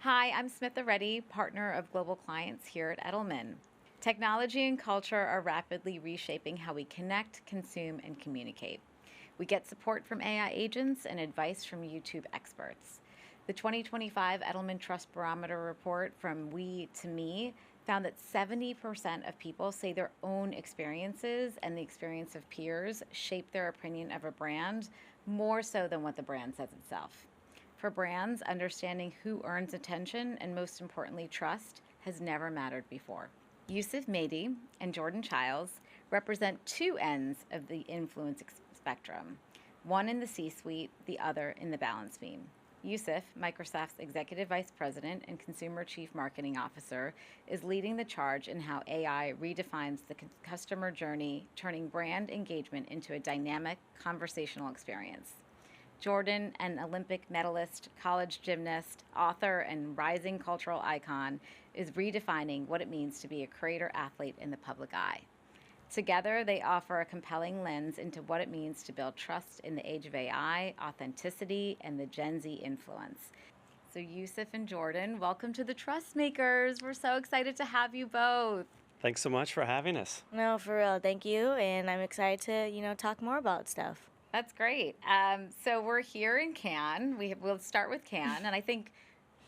Hi, I'm Smita Reddy, partner of global clients here at Edelman. Technology and culture are rapidly reshaping how we connect, consume, and communicate. We get support from AI agents and advice from YouTube experts. The 2025 Edelman Trust Barometer report from We to Me found that 70% of people say their own experiences and the experience of peers shape their opinion of a brand more so than what the brand says itself. For brands, understanding who earns attention and, most importantly, trust has never mattered before. Yusuf, Mehdi, and Jordan Chiles represent two ends of the influence spectrum, one in the C-suite, the other in the balance beam. Yusuf, Microsoft's Executive Vice President and Consumer Chief Marketing Officer, is leading the charge in how AI redefines the customer journey, turning brand engagement into a dynamic conversational experience. Jordan, an Olympic medalist, college gymnast, author, and rising cultural icon, is redefining what it means to be a creator athlete in the public eye. Together, they offer a compelling lens into what it means to build trust in the age of AI, authenticity, and the Gen Z influence. So, Yusuf and Jordan, welcome to the Trust Makers. We're so excited to have you both. Thanks so much for having us. No, for real. Thank you. And I'm excited to, talk more about stuff. That's great. So we're here in Cannes. We'll start with Cannes, and I think,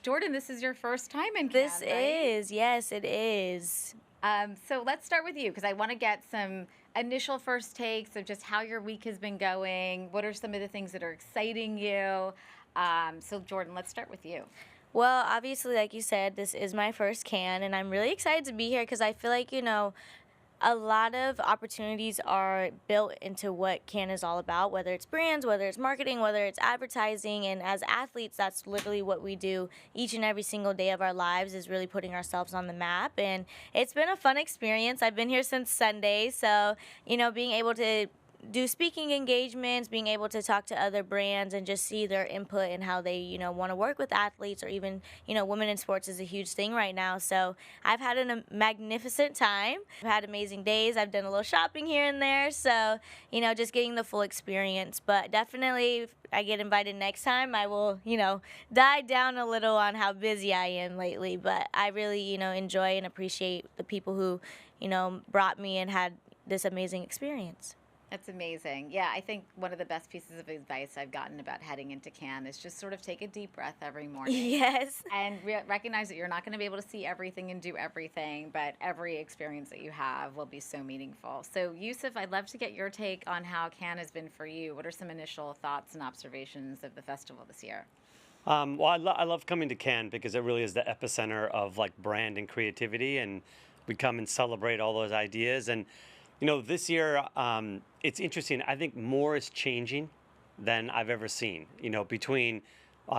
Jordan, this is your first time in Cannes, This right? is, yes, it is. So let's start with you because I want to get some initial first takes of just how your week has been going. What are some of the things that are exciting you? So Jordan, let's start with you. Well, obviously, like you said, this is my first Cannes, and I'm really excited to be here because I feel like, a lot of opportunities are built into what Cannes is all about, whether it's brands, whether it's marketing, whether it's advertising. And as athletes, that's literally what we do each and every single day of our lives, is really putting ourselves on the map. And it's been a fun experience. I've been here since Sunday. So, being able to do speaking engagements, being able to talk to other brands and just see their input and how they, want to work with athletes, or even, women in sports is a huge thing right now. So I've had a magnificent time. I've had amazing days. I've done a little shopping here and there. So, just getting the full experience. But definitely, if I get invited next time, I will, die down a little on how busy I am lately. But I really, enjoy and appreciate the people who, brought me and had this amazing experience. That's amazing. Yeah, I think one of the best pieces of advice I've gotten about heading into Cannes is just sort of take a deep breath every morning. Yes. And recognize that you're not going to be able to see everything and do everything, but every experience that you have will be so meaningful. So, Yusuf, I'd love to get your take on how Cannes has been for you. What are some initial thoughts and observations of the festival this year? Well, I love coming to Cannes because it really is the epicenter of like brand and creativity, and we come and celebrate all those ideas. And this year, it's interesting. I think more is changing than I've ever seen. Between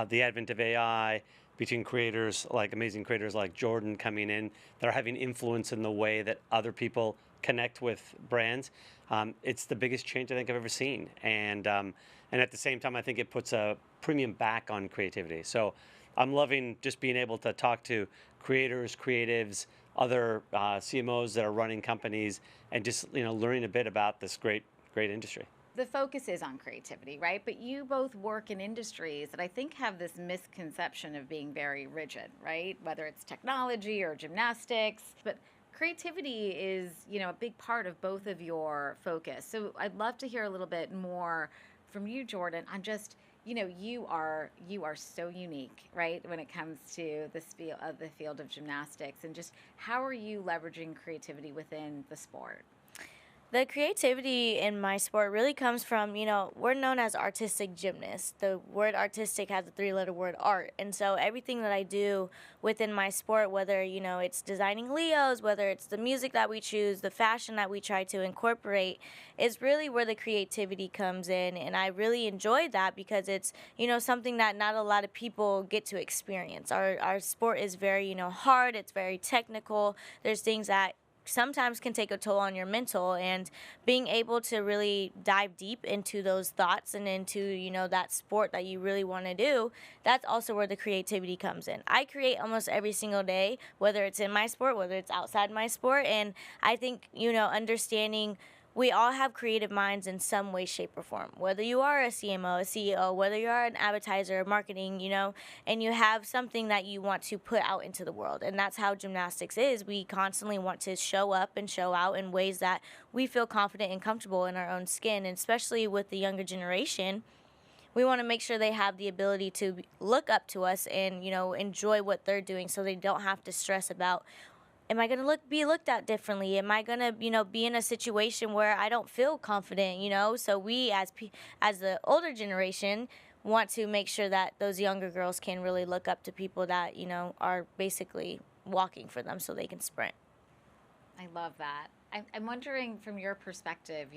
the advent of AI, between creators like amazing creators like Jordan coming in, that are having influence in the way that other people connect with brands. It's the biggest change I think I've ever seen, and at the same time, I think it puts a premium back on creativity. So I'm loving just being able to talk to creators, creatives, other CMOs that are running companies, and just learning a bit about this great industry. The focus is on creativity, right? But you both work in industries that I think have this misconception of being very rigid, right? Whether it's technology or gymnastics, but creativity is, a big part of both of your focus. So I'd love to hear a little bit more from you, Jordan, on just, you are so unique, right, when it comes to the field of gymnastics, and just how are you leveraging creativity within the sport? The creativity in my sport really comes from, we're known as artistic gymnasts. The word artistic has a three-letter word, art. And so everything that I do within my sport, whether, it's designing Leos, whether it's the music that we choose, the fashion that we try to incorporate, is really where the creativity comes in. And I really enjoy that because it's, something that not a lot of people get to experience. Our sport is very, hard. It's very technical. There's things that sometimes can take a toll on your mental, and being able to really dive deep into those thoughts and into that sport that you really want to do, that's also where the creativity comes in. I create almost every single day, whether it's in my sport, whether it's outside my sport, and I think understanding we all have creative minds in some way, shape, or form. Whether you are a CMO, a CEO, whether you are an advertiser, marketing, and you have something that you want to put out into the world. And that's how gymnastics is. We constantly want to show up and show out in ways that we feel confident and comfortable in our own skin. And especially with the younger generation, we want to make sure they have the ability to look up to us and, enjoy what they're doing, so they don't have to stress about, am I going to be looked at differently? Am I going to, be in a situation where I don't feel confident, So we, as the older generation, want to make sure that those younger girls can really look up to people that, are basically walking for them so they can sprint. I love that. I'm wondering, from your perspective,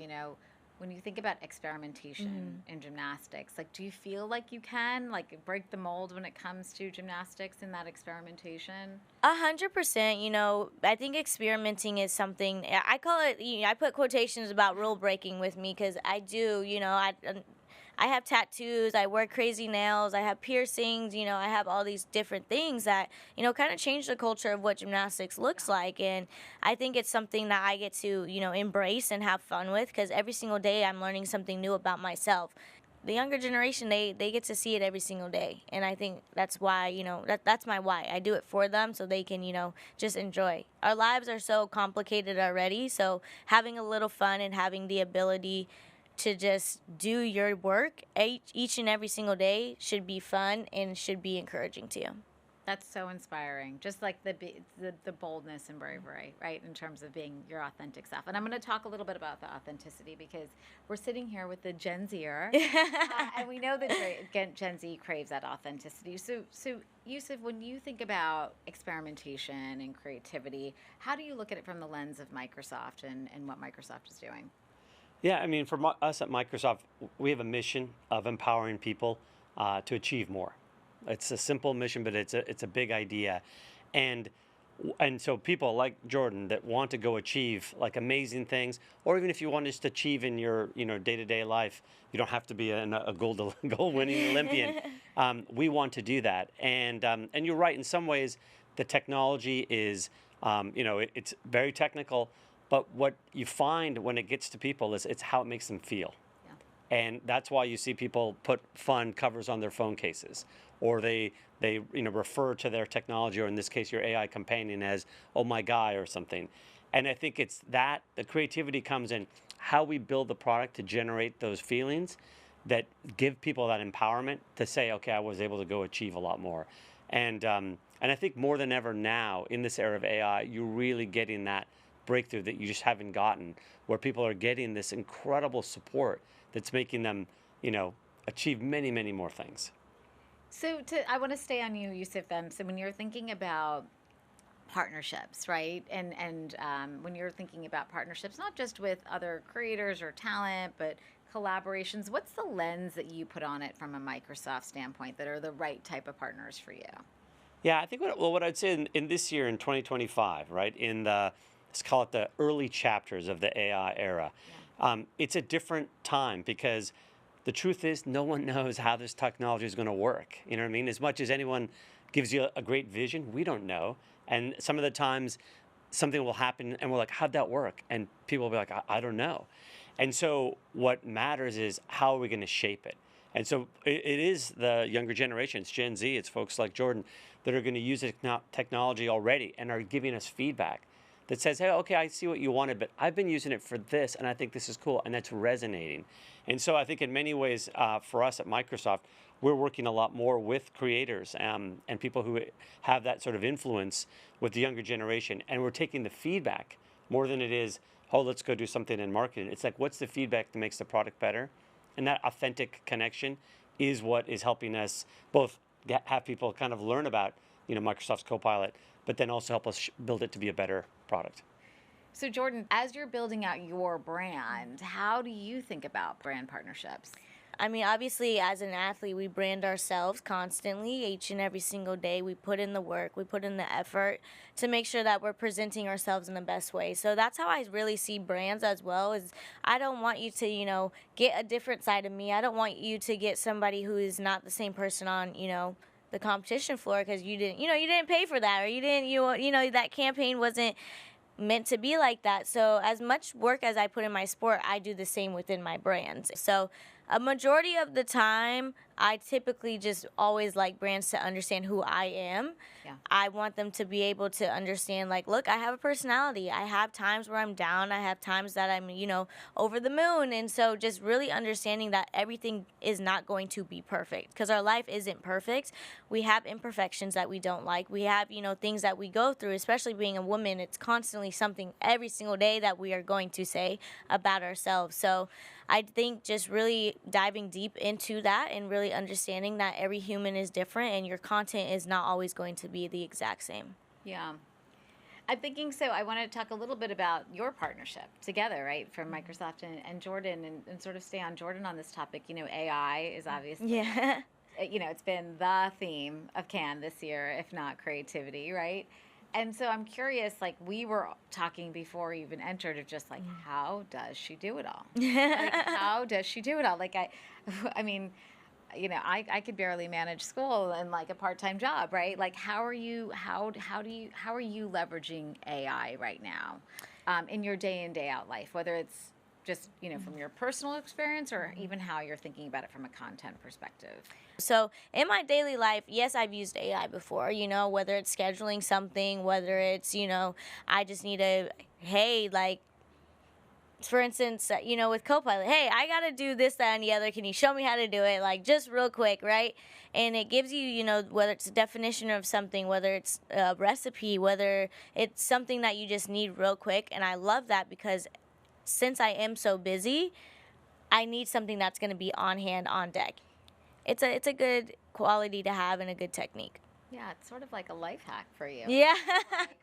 when you think about experimentation in gymnastics, like, do you feel like you can, like, break the mold when it comes to gymnastics in that experimentation? 100%. I think experimenting is something, I call it, I put quotations about rule breaking with me, because I do, I have tattoos, I wear crazy nails, I have piercings, I have all these different things that, kind of change the culture of what gymnastics looks like. And I think it's something that I get to, embrace and have fun with, because every single day I'm learning something new about myself. The younger generation, they get to see it every single day. And I think that's why, that's my why. I do it for them so they can, just enjoy. Our lives are so complicated already, so having a little fun and having the ability to just do your work each and every single day should be fun and should be encouraging to you. That's so inspiring. Just like the boldness and bravery, right, in terms of being your authentic self. And I'm going to talk a little bit about the authenticity, because we're sitting here with the Gen Zer, and we know that Gen Z craves that authenticity. So Yusuf, when you think about experimentation and creativity, how do you look at it from the lens of Microsoft and what Microsoft is doing? Yeah, I mean, for us at Microsoft, we have a mission of empowering people to achieve more. It's a simple mission, but it's a big idea, and so people like Jordan that want to go achieve like amazing things, or even if you want to just achieve in your day-to-day life, you don't have to be a gold-winning Olympian. We want to do that, and you're right. In some ways, the technology is it's very technical. But what you find when it gets to people is it's how it makes them feel. Yeah. And that's why you see people put fun covers on their phone cases, or they refer to their technology, or in this case, your AI companion, as, oh my guy, or something. And I think it's that the creativity comes in how we build the product to generate those feelings that give people that empowerment to say, okay, I was able to go achieve a lot more. And I think more than ever now in this era of AI, you're really getting that breakthrough that you just haven't gotten, where people are getting this incredible support that's making them, achieve many, many more things. So I want to stay on you, Yusuf. So when you're thinking about partnerships, right, and when you're thinking about partnerships, not just with other creators or talent, but collaborations, what's the lens that you put on it from a Microsoft standpoint that are the right type of partners for you? Yeah, I think what I'd say in this year, in 2025, right, let's call it the early chapters of the AI era. Yeah. It's a different time, because the truth is no one knows how this technology is going to work. You know what I mean? As much as anyone gives you a great vision, we don't know. And some of the times something will happen and we're like, how'd that work? And people will be like, I don't know. And so what matters is how are we going to shape it? And so it is the younger generation, it's Gen Z, it's folks like Jordan that are going to use technology already and are giving us feedback that says, hey, okay, I see what you wanted, but I've been using it for this, and I think this is cool, and that's resonating. And so I think in many ways, for us at Microsoft, we're working a lot more with creators and people who have that sort of influence with the younger generation, and we're taking the feedback more than it is, oh, let's go do something in marketing. It's like, what's the feedback that makes the product better? And that authentic connection is what is helping us both have people kind of learn about, Microsoft's Copilot, but then also help us build it to be a better product. So Jordan, as you're building out your brand, how do you think about brand partnerships? I mean, obviously, as an athlete, we brand ourselves constantly, each and every single day. We put in the work, we put in the effort to make sure that we're presenting ourselves in the best way. So that's how I really see brands as well. Is I don't want you to, get a different side of me. I don't want you to get somebody who is not the same person on, the competition floor, because you didn't pay for that, or you didn't, that campaign wasn't meant to be like that. So as much work as I put in my sport, I do the same within my brands. So a majority of the time, I typically just always like brands to understand who I am. Yeah. I want them to be able to understand, like, look, I have a personality. I have times where I'm down. I have times that I'm, over the moon. And so just really understanding that everything is not going to be perfect, because our life isn't perfect. We have imperfections that we don't like. We have, things that we go through, especially being a woman. It's constantly something every single day that we are going to say about ourselves. So I think just really diving deep into that and really understanding that every human is different and your content is not always going to be the exact same. Yeah. I'm thinking, so I want to talk a little bit about your partnership together, right, from Microsoft and Jordan, and sort of stay on Jordan on this topic. AI is obviously, Yeah. It's been the theme of Cannes this year, if not creativity, right? And so I'm curious, like we were talking before we even entered, of just like, how does she do it all? Like, how does she do it all? Like, I mean, I could barely manage school and like a part-time job, right? Like, how are you leveraging AI right now in your day in, day out life, whether it's just, from your personal experience or even how you're thinking about it from a content perspective? So in my daily life, yes, I've used AI before, whether it's scheduling something, whether it's, I just need hey, like, for instance, with Copilot, hey, I got to do this, that, and the other. Can you show me how to do it? Like, just real quick, right? And it gives you, whether it's a definition of something, whether it's a recipe, whether it's something that you just need real quick. And I love that, because since I am so busy, I need something that's going to be on hand, on deck. It's a good quality to have and a good technique. Yeah, it's sort of like a life hack for you. Yeah.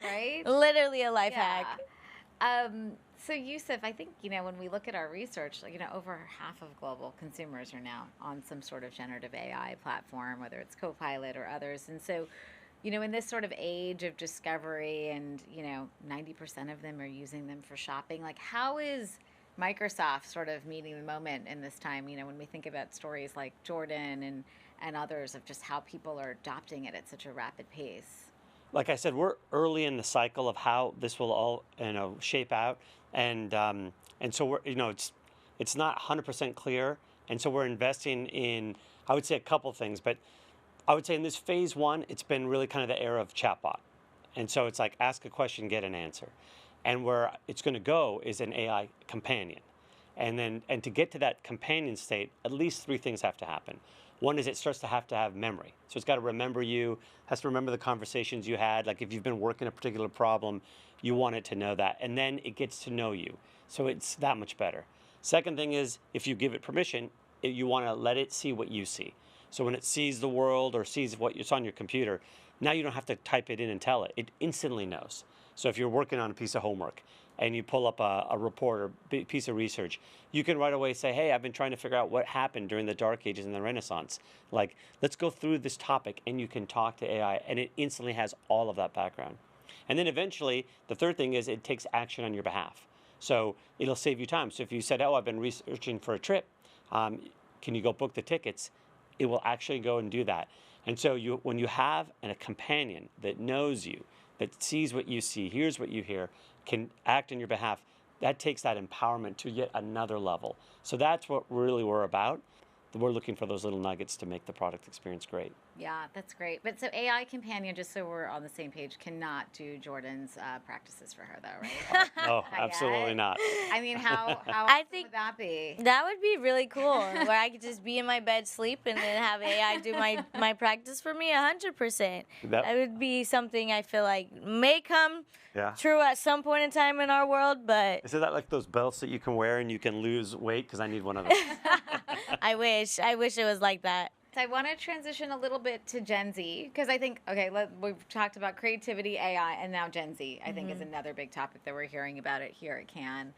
Right? Literally a life Yeah. hack. So Yusuf, I think, when we look at our research, over half of global consumers are now on some sort of generative AI platform, whether it's Copilot or others. And so, in this sort of age of discovery and, 90% of them are using them for shopping, like how is Microsoft sort of meeting the moment in this time, when we think about stories like Jordan and others, of just how people are adopting it at such a rapid pace? Like I said, we're early in the cycle of how this will all shape out, and so we're it's not 100% clear, and so we're investing in, I would say, a couple things, but I would say in this phase one, it's been really kind of the era of chatbot, and so it's like ask a question, get an answer, and where it's going to go is an AI companion, and to get to that companion state, at least three things have to happen. One is it starts to have memory. So it's got to remember you, has to remember the conversations you had. Like if you've been working a particular problem, you want it to know that. And then it gets to know you. So it's that much better. Second thing is, if you give it permission, you want to let it see what you see. So when it sees the world or sees what's on your computer, now you don't have to type it in and tell it. It instantly knows. So if you're working on a piece of homework and you pull up a report or piece of research, you can right away say, hey, I've been trying to figure out what happened during the Dark Ages and the Renaissance. Like, let's go through this topic, and you can talk to AI, and it instantly has all of that background. And then eventually, the third thing is it takes action on your behalf. So it'll save you time. So if you said, oh, I've been researching for a trip, can you go book the tickets? It will actually go and do that. And so when you have a companion that knows you, that sees what you see, hears what you hear, can act on your behalf, that takes that empowerment to yet another level. So that's what really we're about. We're looking for those little nuggets to make the product experience great. Yeah, that's great. But so AI companion, just so we're on the same page, cannot do Jordan's practices for her, though, right? No, absolutely not. I mean, how I think would that be? That would be really cool, where I could just be in my bed, sleep, and then have AI do my practice for me 100%. That would be something I feel like may come true at some point in time in our world, but... Is that like those belts that you can wear and you can lose weight? Because I need one of those. I wish it was like that. So I want to transition a little bit to Gen Z, because I think, we've talked about creativity, AI, and now Gen Z, I think, is another big topic that we're hearing about it here at Cannes.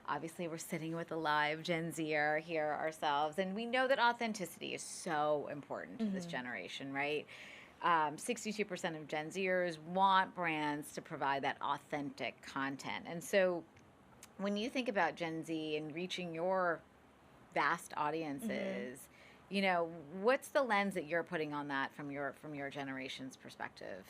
Obviously, we're sitting with a live Gen Zer here ourselves, and we know that authenticity is so important to this generation, right? 62% of Gen Zers want brands to provide that authentic content. And so when you think about Gen Z and reaching your vast audiences, what's the lens that you're putting on that from your generation's perspective?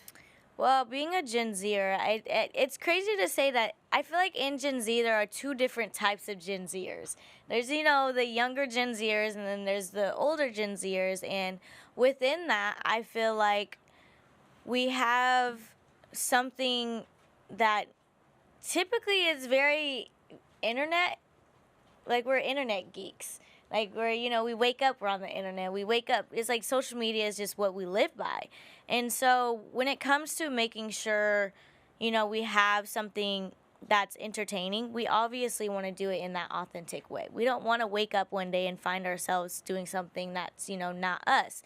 Well, being a Gen Zer, it's crazy to say that I feel like in Gen Z there are two different types of Gen Zers. There's, the younger Gen Zers, and then there's the older Gen Zers. And within that, I feel like we have something that typically is very internet, like we're internet geeks. Like we wake up, we're on the internet. We wake up, it's like social media is just what we live by. And so when it comes to making sure, we have something that's entertaining, we obviously want to do it in that authentic way. We don't want to wake up one day and find ourselves doing something that's, not us.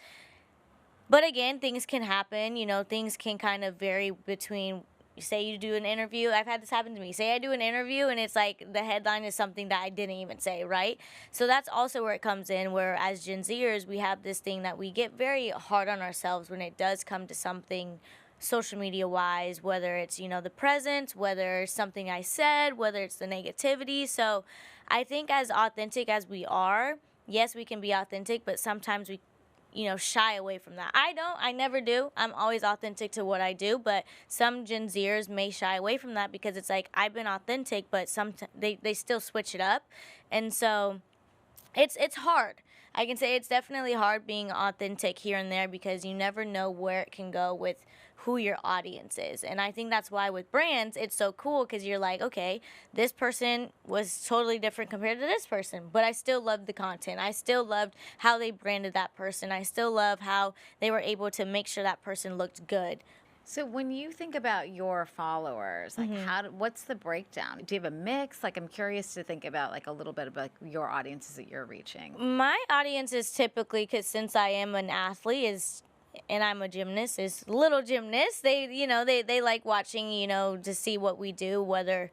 But again, things can happen, things can kind of vary between, say you do an interview. I've had this happen to me. Say I do an interview and it's like the headline is something that I didn't even say, right? So that's also where it comes in, where as Gen Zers, we have this thing that we get very hard on ourselves when it does come to something social media wise, whether it's, the present, whether it's something I said, whether it's the negativity. So I think as authentic as we are, yes, we can be authentic, but sometimes we shy away from that. I never do. I'm always authentic to what I do, but some Gen Zers may shy away from that because it's like, I've been authentic, but they still switch it up. And so it's hard. I can say it's definitely hard being authentic here and there because you never know where it can go with who your audience is. And I think that's why with brands, it's so cool because you're like, okay, this person was totally different compared to this person, but I still loved the content. I still loved how they branded that person. I still love how they were able to make sure that person looked good. So when you think about your followers, like what's the breakdown? Do you have a mix? Like, I'm curious to think about like a little bit about your audiences that you're reaching. My audience is typically, because since I am an athlete, and I'm a gymnast, is little gymnasts. They like watching, to see what we do, whether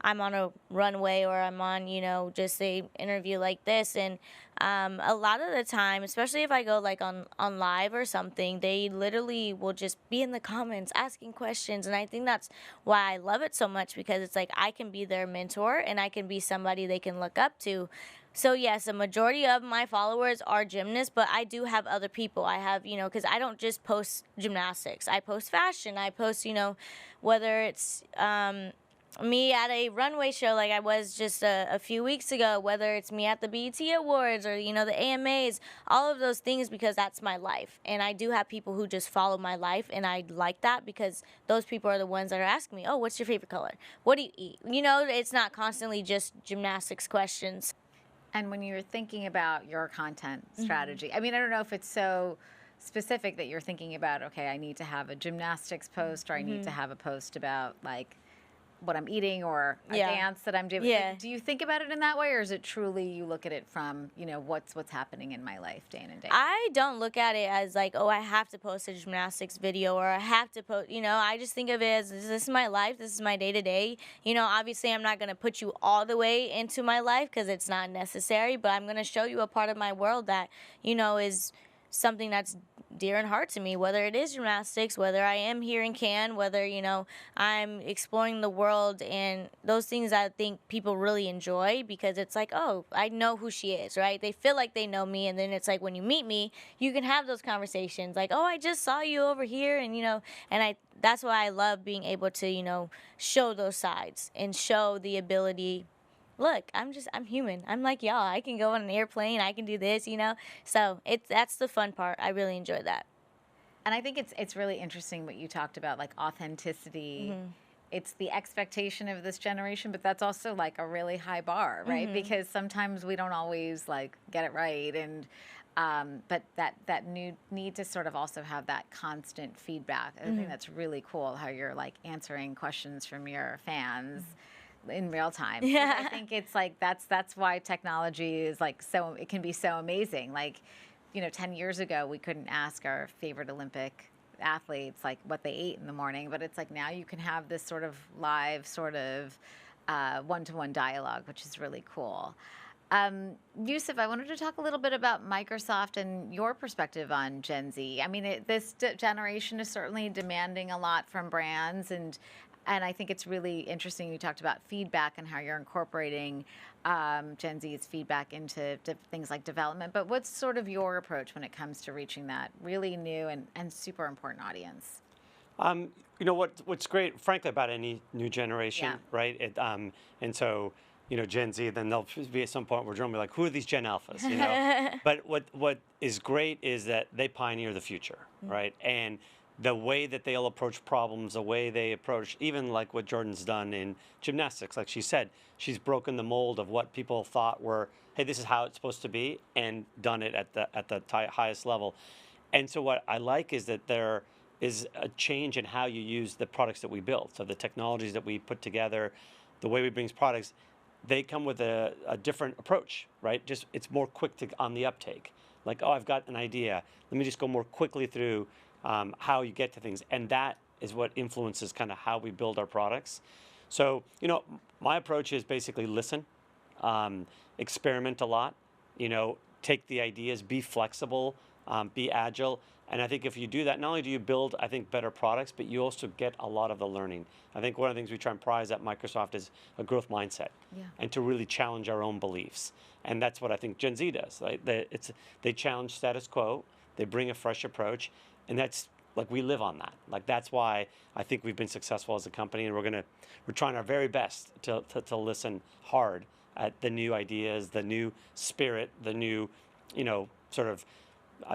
I'm on a runway or I'm on, just a interview like this. And a lot of the time, especially if I go like on live or something, they literally will just be in the comments asking questions. And I think that's why I love it so much, because it's like I can be their mentor and I can be somebody they can look up to. So yes, a majority of my followers are gymnasts, but I do have other people. I have, because I don't just post gymnastics. I post fashion. I post, whether it's me at a runway show like I was just a few weeks ago, whether it's me at the BET Awards or, the AMAs, all of those things, because that's my life. And I do have people who just follow my life, and I like that because those people are the ones that are asking me, oh, what's your favorite color? What do you eat? It's not constantly just gymnastics questions. And when you're thinking about your content strategy, I mean, I don't know if it's so specific that you're thinking about, okay, I need to have a gymnastics post, or I need to have a post about like what I'm eating or a dance that I'm doing. Yeah. Do you think about it in that way, or is it truly you look at it from, what's happening in my life day in and day out? I don't look at it as like, oh, I have to post a gymnastics video, or I have to post, I just think of it as, this is my life, this is my day-to-day. Obviously I'm not going to put you all the way into my life because it's not necessary, but I'm going to show you a part of my world that, is something that's dear and heart to me, whether it is gymnastics, whether I am here in Cannes, whether, I'm exploring the world, and those things I think people really enjoy, because it's like, oh, I know who she is, right? They feel like they know me, and then it's like when you meet me, you can have those conversations like, oh, I just saw you over here, and, and that's why I love being able to, show those sides and show the ability. Look, I'm human. I'm like y'all. I can go on an airplane. I can do this, So that's the fun part. I really enjoy that. And I think it's really interesting what you talked about, like authenticity. It's the expectation of this generation, but that's also like a really high bar, right? Because sometimes we don't always like get it right, and but that new need to sort of also have that constant feedback. I think that's really cool how you're like answering questions from your fans in real time. Yeah. I think it's like that's why technology is like it can be so amazing. Like, 10 years ago we couldn't ask our favorite Olympic athletes like what they ate in the morning, but it's like now you can have this sort of live sort of one-to-one dialogue, which is really cool. Yusuf, I wanted to talk a little bit about Microsoft and your perspective on Gen Z. I mean, this generation is certainly demanding a lot from brands, and I think it's really interesting. You talked about feedback and how you're incorporating Gen Z's feedback into things like development. But what's sort of your approach when it comes to reaching that really new and super important audience? You know what's great, frankly, about any new generation, Yeah. right? And so, Gen Z, then they'll be at some point where Jerome will be like, who are these Gen Alphas, But what is great is that they pioneer the future, right? And the way that they'll approach problems, the way they approach, even like what Jordan's done in gymnastics, like she said, she's broken the mold of what people thought were, hey, this is how it's supposed to be, and done it at the highest level. And so what I like is that there is a change in how you use the products that we build. So the technologies that we put together, the way we bring products, they come with a different approach, right? Just it's more quick on the uptake. Like, oh, I've got an idea. Let me just go more quickly through how you get to things, and that is what influences kind of how we build our products. So, my approach is basically listen, experiment a lot, take the ideas, be flexible, be agile. And I think if you do that, not only do you build, I think, better products, but you also get a lot of the learning. I think one of the things we try and prize at Microsoft is a growth mindset, and to really challenge our own beliefs. And that's what I think Gen Z does. Right? They challenge status quo, they bring a fresh approach, and that's like we live on that. Like that's why I think we've been successful as a company, and we're trying our very best to listen hard at the new ideas, the new spirit, the new, sort of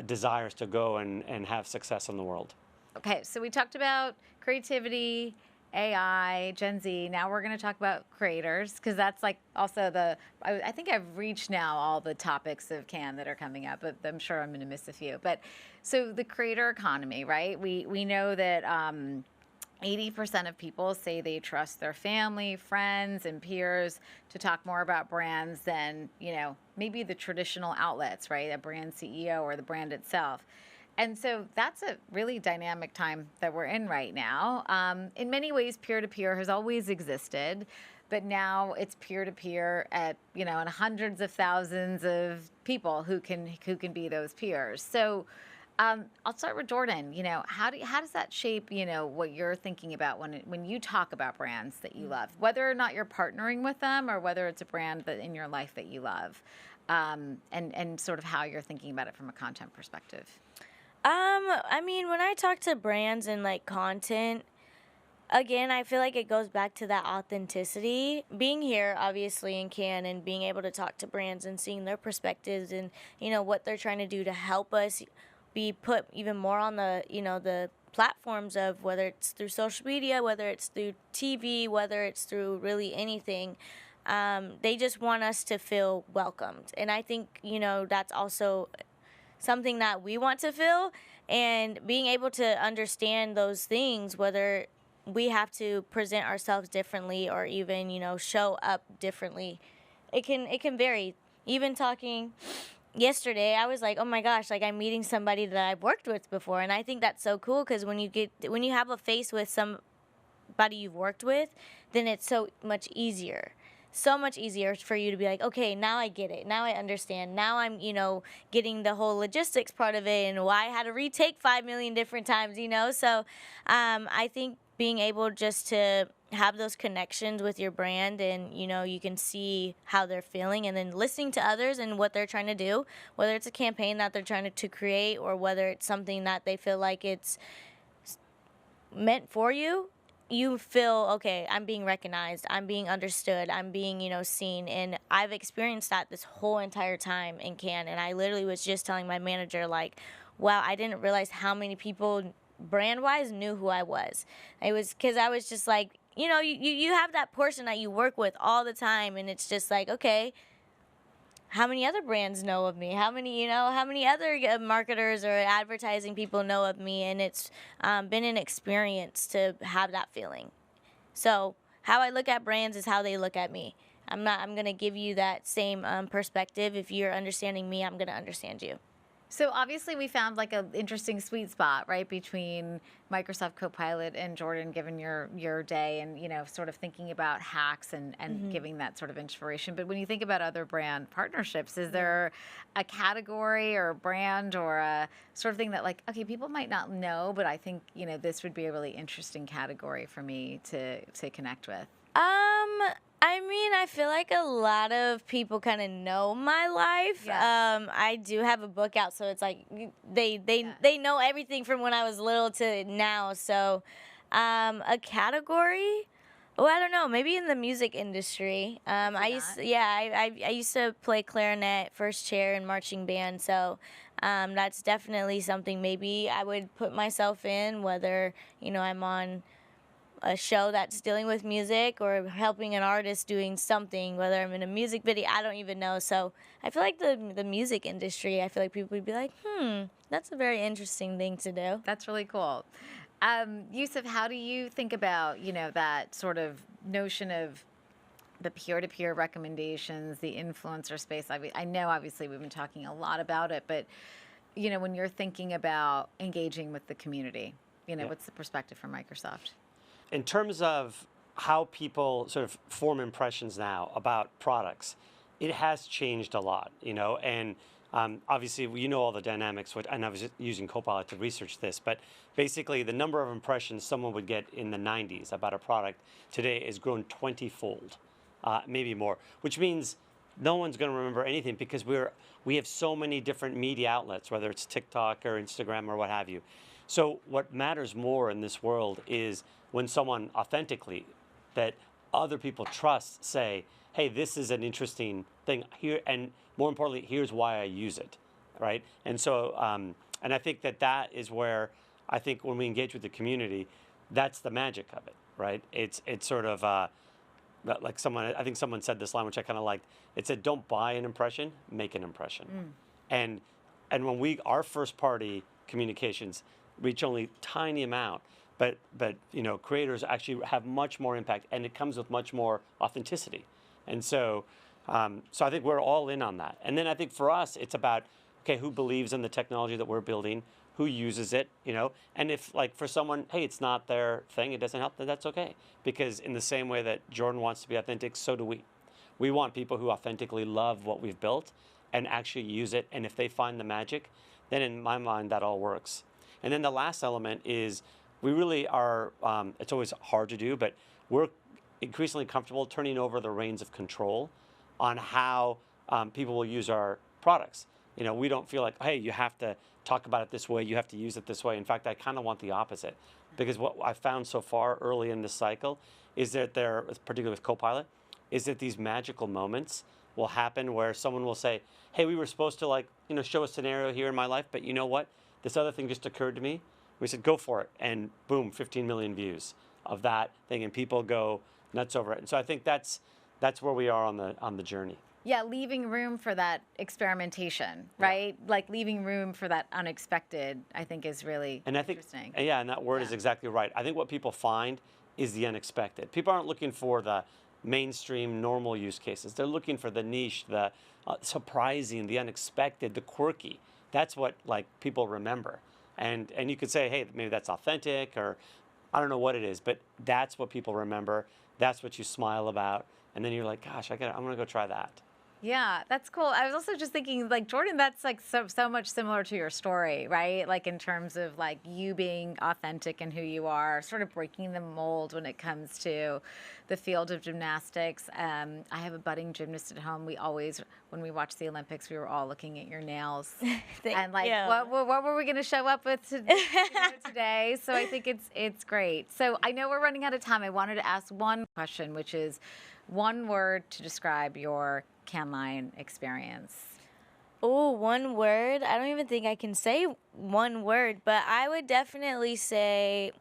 desires to go and have success in the world. Okay, so we talked about creativity, AI, Gen Z. Now we're going to talk about creators because that's like also I think I've reached now all the topics of CAN that are coming up, but I'm sure I'm going to miss a few. But so the creator economy, right? We know that 80% of people say they trust their family, friends, and peers to talk more about brands than, maybe the traditional outlets, right? A brand CEO or the brand itself. And so that's a really dynamic time that we're in right now. In many ways, peer-to-peer has always existed, but now it's peer-to-peer at, and hundreds of thousands of people who can be those peers. So I'll start with Jordan. How does that shape, what you're thinking about when you talk about brands that you love, whether or not you're partnering with them or whether it's a brand that in your life that you love, and sort of how you're thinking about it from a content perspective. I mean, when I talk to brands and like content, again, I feel like it goes back to that authenticity. Being here, obviously, in Cannes and being able to talk to brands and seeing their perspectives and, what they're trying to do to help us be put even more on the, the platforms of whether it's through social media, whether it's through TV, whether it's through really anything. They just want us to feel welcomed. And I think, that's also something that we want to feel, and being able to understand those things, whether we have to present ourselves differently or even, show up differently. It can vary. Even talking yesterday, I was like, oh my gosh, like I'm meeting somebody that I've worked with before, and I think that's so cool because when you have a face with somebody you've worked with, then it's so much easier. So much easier for you to be like, okay, now I get it. Now I understand. Now I'm, getting the whole logistics part of it and why I had to retake 5 million different times, So I think being able just to have those connections with your brand and, you can see how they're feeling and then listening to others and what they're trying to do, whether it's a campaign that they're trying to create or whether it's something that they feel like it's meant for you. You feel, okay, I'm being recognized, I'm being understood, I'm being, seen. And I've experienced that this whole entire time in Cannes. And I literally was just telling my manager, like, wow, I didn't realize how many people brand-wise knew who I was. It was because I was just like, you have that person that you work with all the time. And it's just like, okay, how many other brands know of me? How many other marketers or advertising people know of me? And it's been an experience to have that feeling. So how I look at brands is how they look at me. I'm going to give you that same perspective. If you're understanding me, I'm going to understand you. So obviously we found like an interesting sweet spot, right, between Microsoft Copilot and Jordan, given your day and, sort of thinking about hacks and giving that sort of inspiration. But when you think about other brand partnerships, is there a category or a brand or a sort of thing that like, okay, people might not know, but I think, this would be a really interesting category for me to connect with? I mean, I feel like a lot of people kind of know my life. Yeah. I do have a book out, so it's like Yeah. they know everything from when I was little to now. So, a category. Oh, I don't know. Maybe in the music industry. I see used that. yeah, I used to play clarinet, first chair, and marching band. So, that's definitely something maybe I would put myself in. Whether I'm on a show that's dealing with music or helping an artist doing something, whether I'm in a music video, I don't even know. So I feel like the music industry, I feel like people would be like, that's a very interesting thing to do. That's really cool. Yusuf, how do you think about, that sort of notion of the peer-to-peer recommendations, the influencer space? I know obviously we've been talking a lot about it, but, when you're thinking about engaging with the community, Yeah. what's the perspective from Microsoft? In terms of how people sort of form impressions now about products, it has changed a lot, and obviously all the dynamics, and I was just using Copilot to research this, but basically the number of impressions someone would get in the 90s about a product today has grown 20-fold, maybe more, which means no one's going to remember anything because we have so many different media outlets, whether it's TikTok or Instagram or what have you. So what matters more in this world is when someone authentically that other people trust say, hey, this is an interesting thing here, and more importantly, here's why I use it, right? And so, and I think that is where I think when we engage with the community, that's the magic of it, right? It's sort of like I think someone said this line, which I kind of liked. It said, "Don't buy an impression, make an impression." And when our first party communications reach only tiny amount, but creators actually have much more impact, and it comes with much more authenticity. And so I think we're all in on that. And then I think for us, it's about, okay, who believes in the technology that we're building, who uses it, and if like for someone, hey, it's not their thing, it doesn't help, then that's okay. Because in the same way that Jordan wants to be authentic, so do we. We want people who authentically love what we've built and actually use it. And if they find the magic, then in my mind, that all works. And then the last element is we really are, it's always hard to do, but we're increasingly comfortable turning over the reins of control on how people will use our products. We don't feel like, hey, you have to talk about it this way, you have to use it this way. In fact, I kind of want the opposite, because what I've found so far early in this cycle is that particularly with Copilot, is that these magical moments will happen where someone will say, hey, we were supposed to show a scenario here in my life, but you know what? This other thing just occurred to me. We said, go for it. And boom, 15 million views of that thing. And people go nuts over it. And so I think that's where we are on the journey. Yeah, leaving room for that experimentation, right? Yeah. Like leaving room for that unexpected, I think is really interesting. Yeah, and that word is exactly right. I think what people find is the unexpected. People aren't looking for the mainstream normal use cases. They're looking for the niche, the surprising, the unexpected, the quirky. That's what people remember. And you could say, hey, maybe that's authentic, or I don't know what it is, but that's what people remember. That's what you smile about. And then you're like, gosh, I'm going to go try that. Yeah, that's cool. I was also just thinking, Jordan, that's so much similar to your story, right? In terms of you being authentic and who you are, sort of breaking the mold when it comes to the field of gymnastics. I have a budding gymnast at home. We always, when we watch the Olympics, we were all looking at your nails and what were we going to show up with today? So I think it's great. So I know we're running out of time. I wanted to ask one question, which is one word to describe your Canline experience. Oh, one word? I don't even think I can say one word, but I would definitely say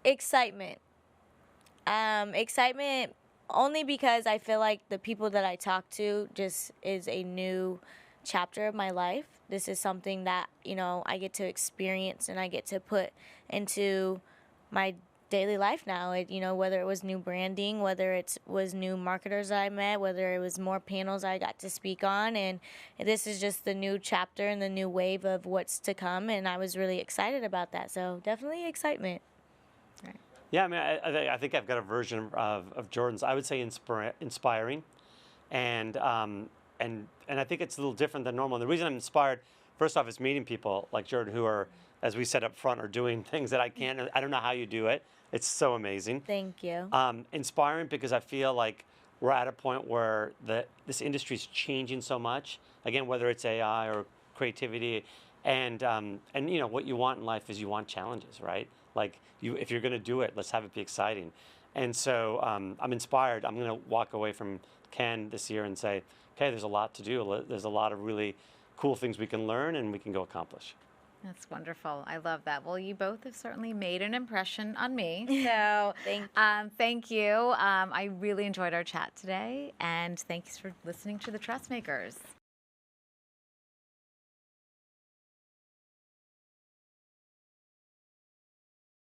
excitement. Excitement only because I feel like the people that I talk to just is a new chapter of my life. This is something that, I get to experience and I get to put into my daily life now. Whether it was new branding, whether it was new marketers I met, whether it was more panels I got to speak on, and this is just the new chapter and the new wave of what's to come, and I was really excited about that. So definitely excitement. Right. Yeah, I mean, I think I've got a version of Jordan's. I would say inspiring, and I think it's a little different than normal. And the reason I'm inspired, first off, is meeting people like Jordan who are, as we said up front, are doing things that I can't. I don't know how you do it. It's so amazing. Thank you. Inspiring because I feel like we're at a point where this industry is changing so much. Again, whether it's AI or creativity, and you know what you want in life is you want challenges, right? Like if you're going to do it, let's have it be exciting. And so I'm inspired. I'm going to walk away from Cannes this year and say, okay, there's a lot to do. There's a lot of really cool things we can learn and we can go accomplish. That's wonderful. I love that. Well, you both have certainly made an impression on me. So thank you. I really enjoyed our chat today. And thanks for listening to The Trust Makers.